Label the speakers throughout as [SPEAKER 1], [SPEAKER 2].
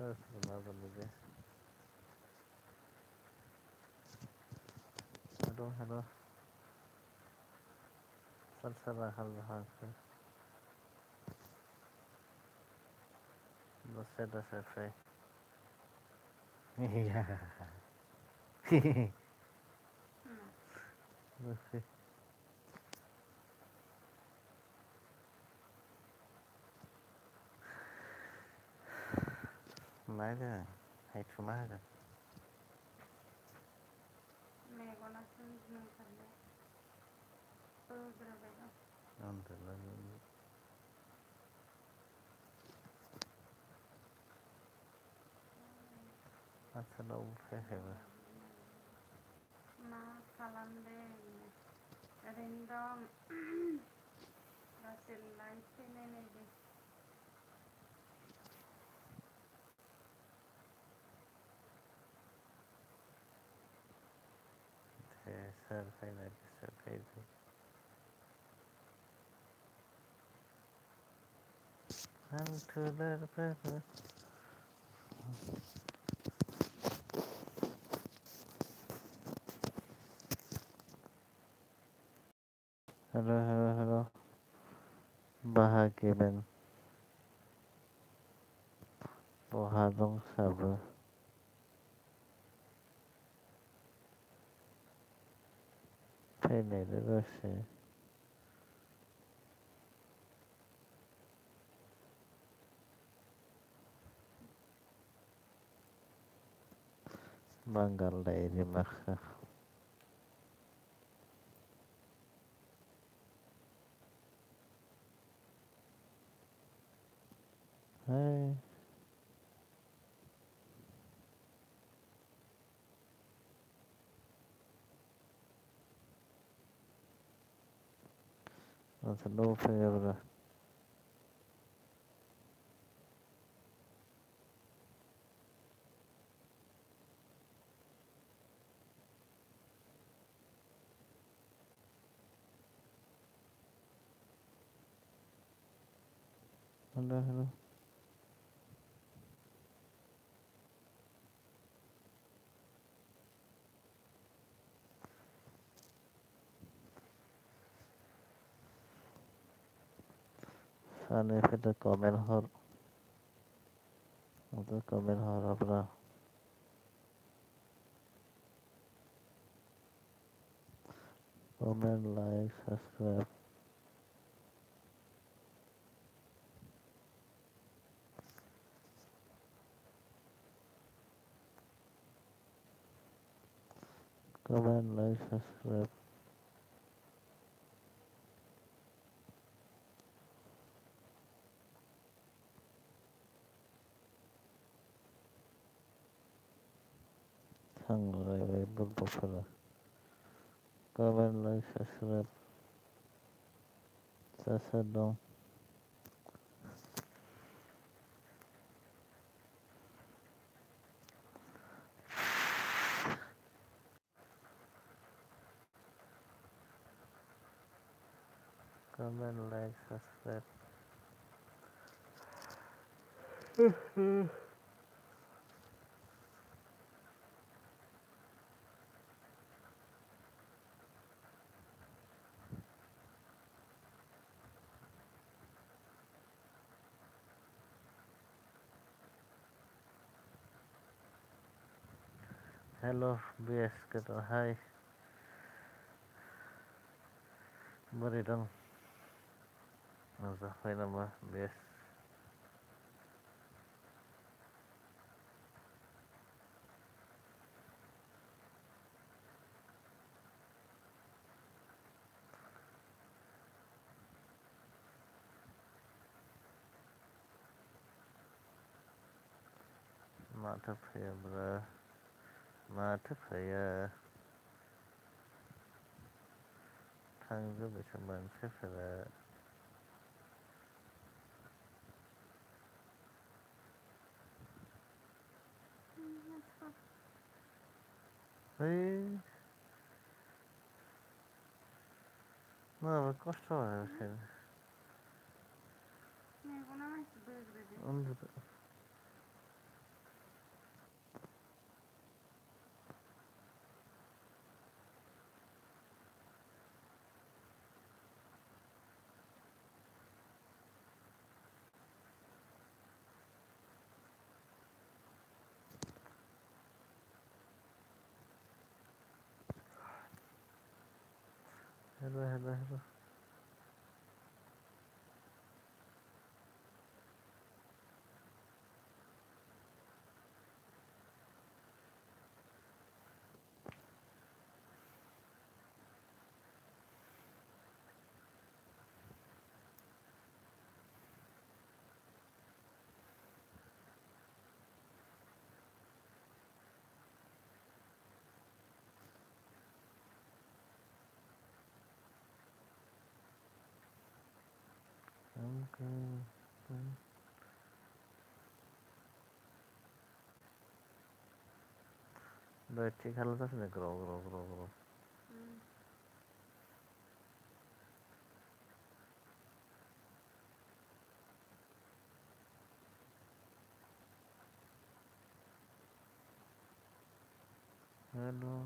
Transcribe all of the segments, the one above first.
[SPEAKER 1] माबानिबो hello' सोर सोरबा हाखो दसे दसे फै मा जागोन हायथुमा होगोन
[SPEAKER 2] मेगनासो उन्दुनो ओंखारदों बोग्रोबाय दं
[SPEAKER 1] उन्दुला आसोलावबो फैयाखैबा
[SPEAKER 2] मा खालामदों ओरैनो दं दसे लाइट फैनाय नायदों
[SPEAKER 1] दे सोर फैनो गोसो फैदो हान्थुलरफोर हेल' बाहागि मोन बहा दंसाबो फैनायदो दसे बांगाल डायरि माखा है आसोलाव फैयाब्रा हेल' सानैफोरनो कमेन्ट हर कमेन्ट हराब्रा comment like subscribe comment like subscribe थांलायबाय बुरबकफोरा कमेन्ट लाइक साबसक्राइब सोर सोर दं कमेन्ट लाइक साबसक्राइब हेल' बिएस गोदाव हाय बोरै दं जाखांबाय नामा बेस माथो फैयाब्रा माथो फैया थांजोब्बायसो मानसिफोरा है माबा खस्थ'
[SPEAKER 2] मेगना मानसि बोग्रोदो
[SPEAKER 1] उन्दुदो hello. Okay. Berarti kalau tas udah grow. Hello.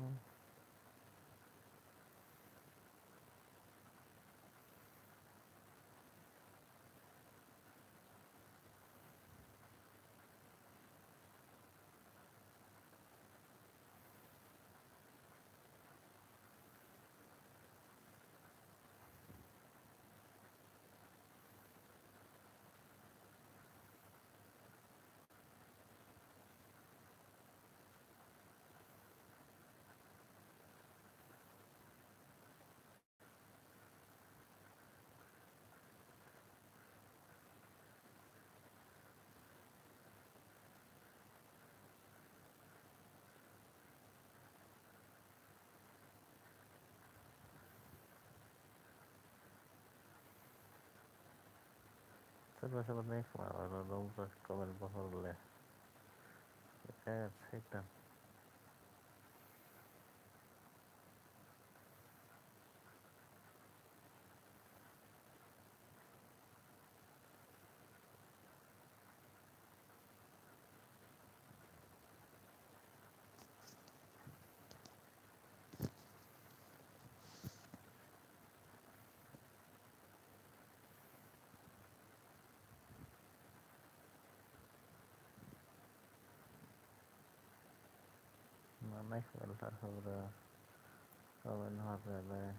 [SPEAKER 1] Serba naik malah dong pas komen pohon leh. Kayak setan. Naik bentar udah komen HP leh.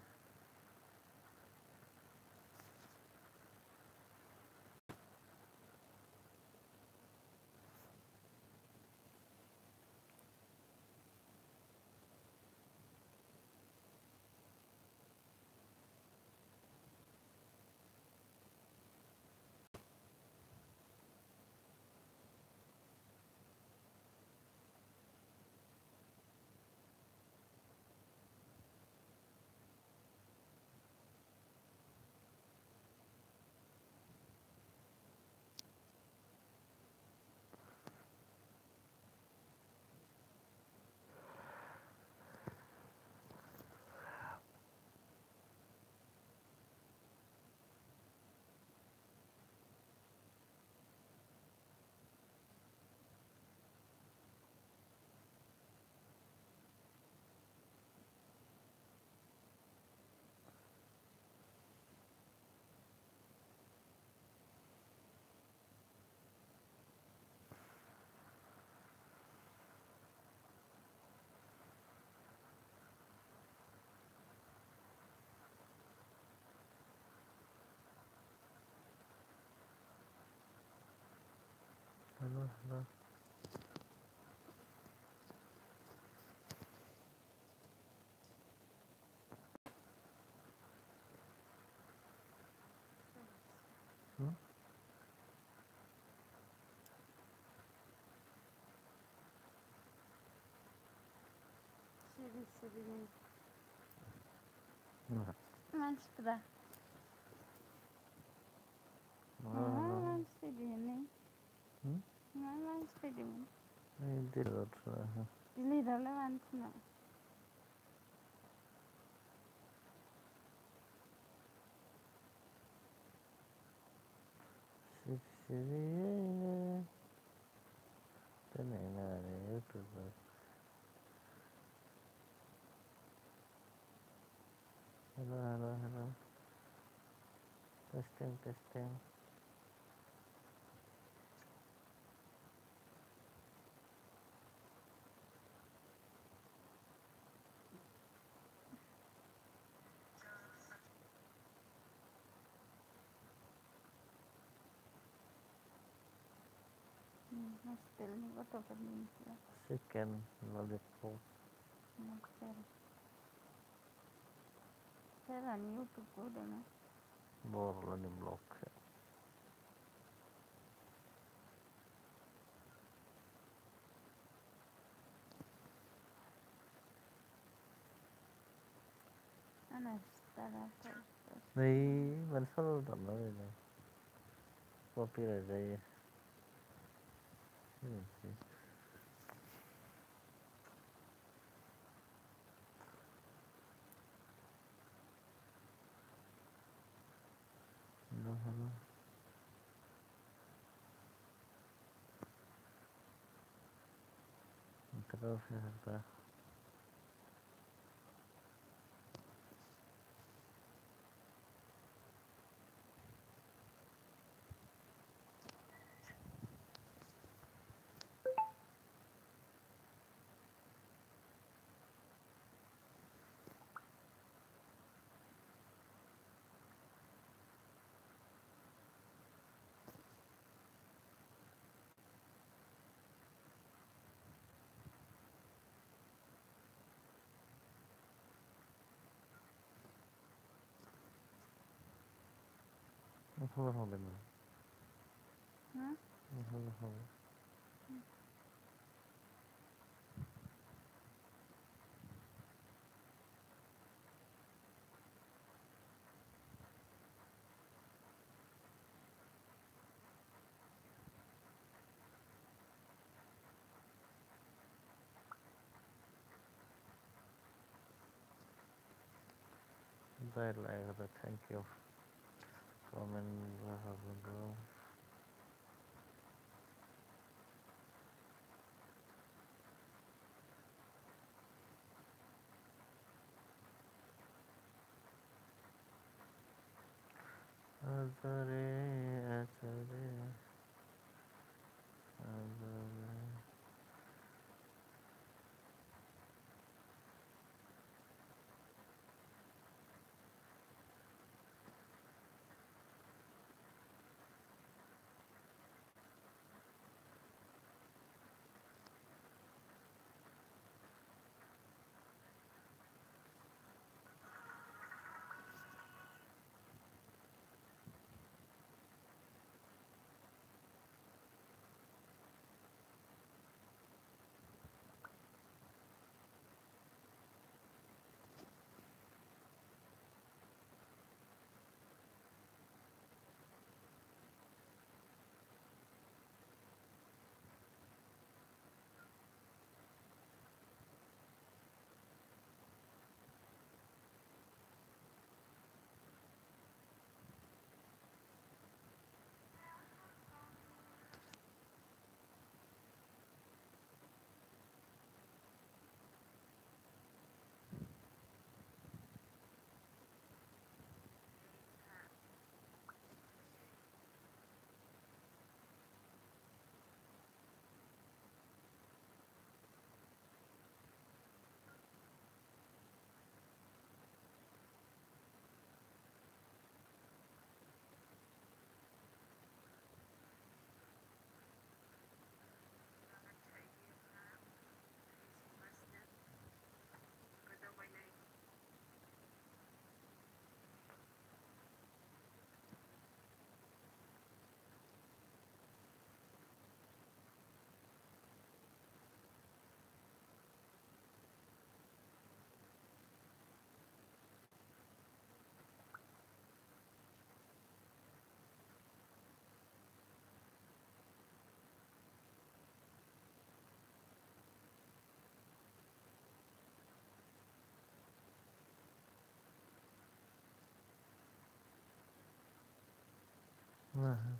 [SPEAKER 1] Hello.
[SPEAKER 2] Seri.
[SPEAKER 1] Nah.
[SPEAKER 2] Mas sudah. Mas seri ini. Mas seri ini.
[SPEAKER 1] Ini tidur.
[SPEAKER 2] Ini dalam mana?
[SPEAKER 1] Siri. Tenang YouTube. Hello. Testing.
[SPEAKER 2] Hostel ini kok dapat minta.
[SPEAKER 1] Chicken lollipop.
[SPEAKER 2] Saya YouTube ko udah na.
[SPEAKER 1] Borla di blok.
[SPEAKER 2] Anak setara terus.
[SPEAKER 1] Này mình solo tầm đó rồi này. Copy là đây. Terus ya apa? Không bên này.
[SPEAKER 2] Hah?
[SPEAKER 1] Không. Đây lại là thank you. Comment và hợp Azare.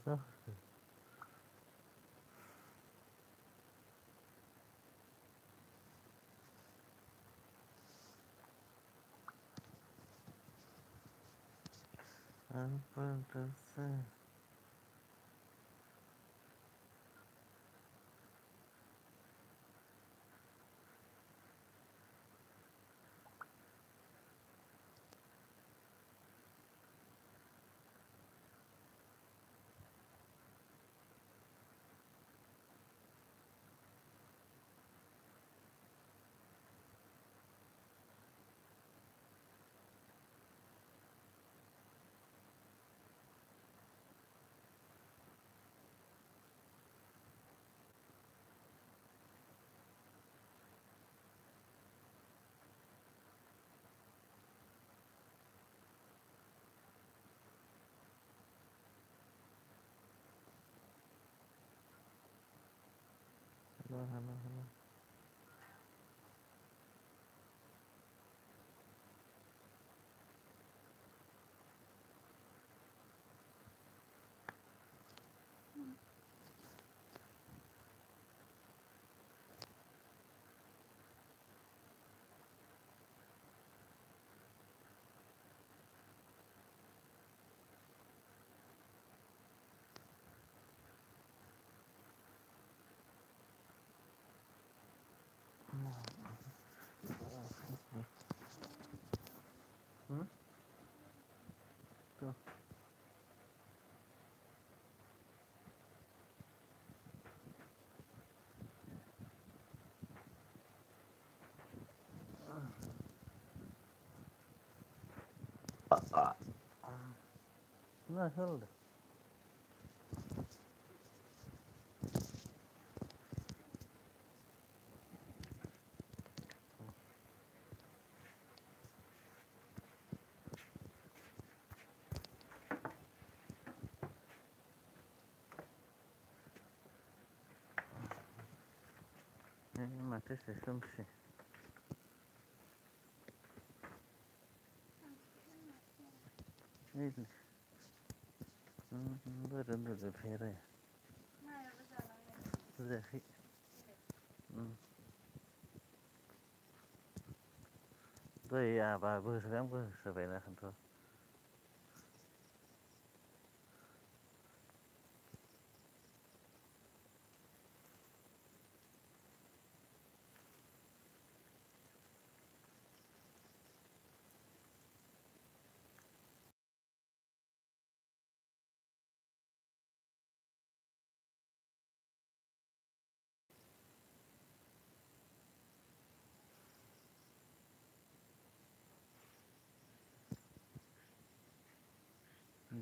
[SPEAKER 1] Sao? Apa dosa? No. Tuh. Nasıl? Ma te sei somsi. Neydi? Böyle fere. Zehi. Tôi à bà bữa sáng bữa sao vậy là không thôi.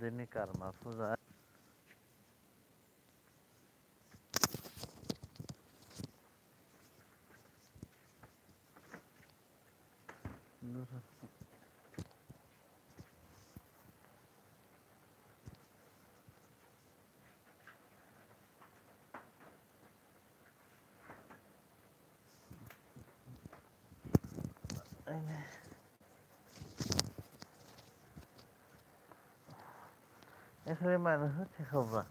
[SPEAKER 1] Deni karma fuza. Em thấy mà nó hết hay không à?